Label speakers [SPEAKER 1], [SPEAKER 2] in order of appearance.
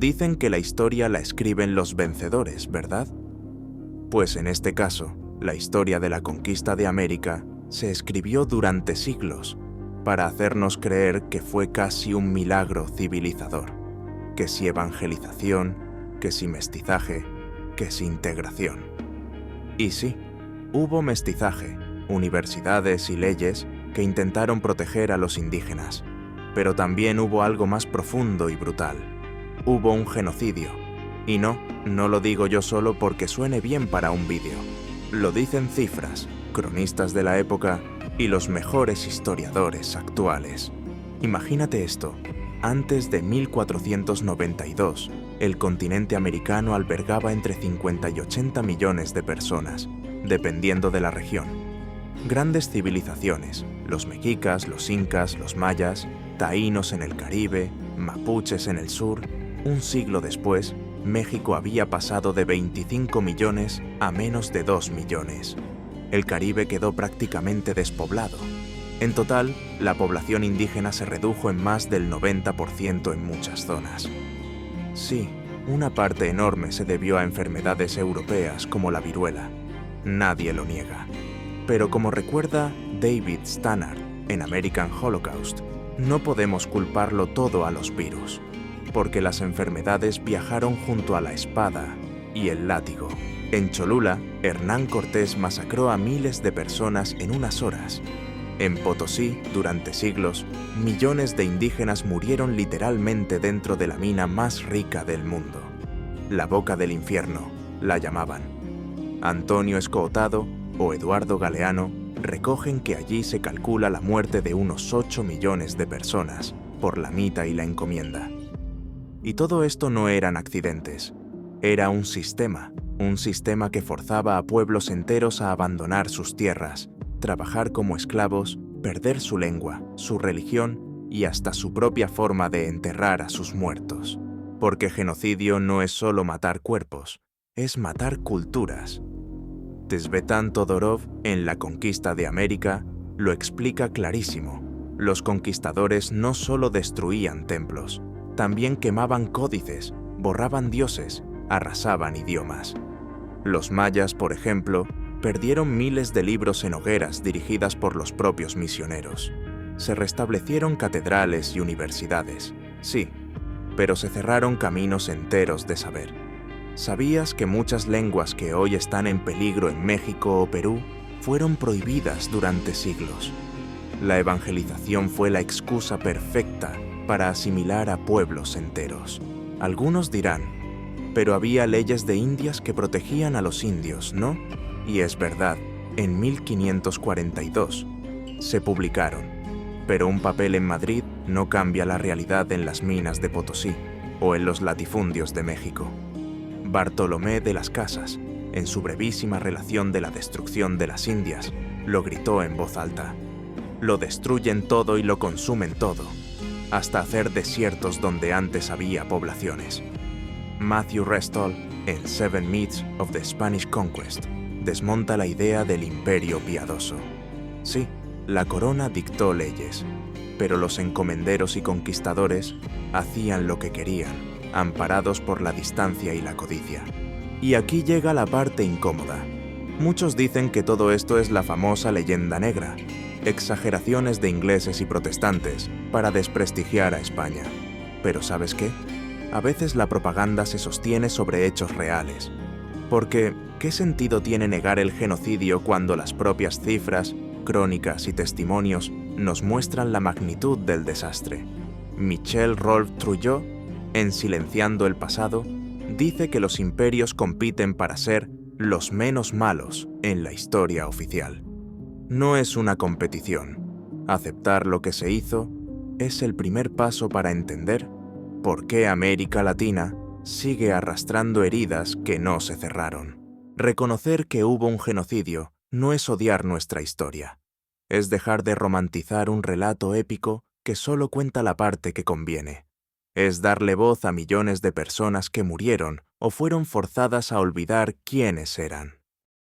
[SPEAKER 1] Dicen que la historia la escriben los vencedores, ¿verdad? Pues en este caso, la historia de la conquista de América se escribió durante siglos para hacernos creer que fue casi un milagro civilizador, que si evangelización, que si mestizaje, que si integración. Y sí, hubo mestizaje, universidades y leyes que intentaron proteger a los indígenas, pero también hubo algo más profundo y brutal. Hubo un genocidio. Y no lo digo yo solo porque suene bien para un vídeo. Lo dicen cifras, cronistas de la época y los mejores historiadores actuales. Imagínate esto. Antes de 1492, el continente americano albergaba entre 50 y 80 millones de personas, dependiendo de la región. Grandes civilizaciones, los mexicas, los incas, los mayas, taínos en el Caribe, mapuches en el sur. Un siglo después, México había pasado de 25 millones a menos de 2 millones. El Caribe quedó prácticamente despoblado. En total, la población indígena se redujo en más del 90% en muchas zonas. Sí, una parte enorme se debió a enfermedades europeas como la viruela. Nadie lo niega. Pero como recuerda David Stannard en American Holocaust, no podemos culparlo todo a los virus, porque las enfermedades viajaron junto a la espada y el látigo. En Cholula, Hernán Cortés masacró a miles de personas en unas horas. En Potosí, durante siglos, millones de indígenas murieron literalmente dentro de la mina más rica del mundo. La boca del infierno, la llamaban. Antonio Escootado o Eduardo Galeano recogen que allí se calcula la muerte de unos 8 millones de personas por la mita y la encomienda. Y todo esto no eran accidentes, era un sistema que forzaba a pueblos enteros a abandonar sus tierras, trabajar como esclavos, perder su lengua, su religión y hasta su propia forma de enterrar a sus muertos. Porque genocidio no es solo matar cuerpos, es matar culturas. Tzvetan Todorov, en La conquista de América, lo explica clarísimo. Los conquistadores no solo destruían templos, también quemaban códices, borraban dioses, arrasaban idiomas. Los mayas, por ejemplo, perdieron miles de libros en hogueras dirigidas por los propios misioneros. Se restablecieron catedrales y universidades, sí, pero se cerraron caminos enteros de saber. ¿Sabías que muchas lenguas que hoy están en peligro en México o Perú fueron prohibidas durante siglos? La evangelización fue la excusa perfecta para asimilar a pueblos enteros. Algunos dirán, pero había leyes de Indias que protegían a los indios, ¿no? Y es verdad, en 1542 se publicaron, pero un papel en Madrid no cambia la realidad en las minas de Potosí o en los latifundios de México. Bartolomé de las Casas, en su brevísima relación de la destrucción de las Indias, lo gritó en voz alta. Lo destruyen todo y lo consumen todo, hasta hacer desiertos donde antes había poblaciones. Matthew Restall, en Seven Myths of the Spanish Conquest, desmonta la idea del imperio piadoso. Sí, la corona dictó leyes, pero los encomenderos y conquistadores hacían lo que querían, amparados por la distancia y la codicia. Y aquí llega la parte incómoda. Muchos dicen que todo esto es la famosa leyenda negra, exageraciones de ingleses y protestantes para desprestigiar a España. Pero ¿sabes qué? A veces la propaganda se sostiene sobre hechos reales. Porque, ¿qué sentido tiene negar el genocidio cuando las propias cifras, crónicas y testimonios nos muestran la magnitud del desastre? Michel Rolf Trouillot, en Silenciando el pasado, dice que los imperios compiten para ser los menos malos en la historia oficial. No es una competición. Aceptar lo que se hizo es el primer paso para entender por qué América Latina sigue arrastrando heridas que no se cerraron. Reconocer que hubo un genocidio no es odiar nuestra historia. Es dejar de romantizar un relato épico que solo cuenta la parte que conviene. Es darle voz a millones de personas que murieron o fueron forzadas a olvidar quiénes eran.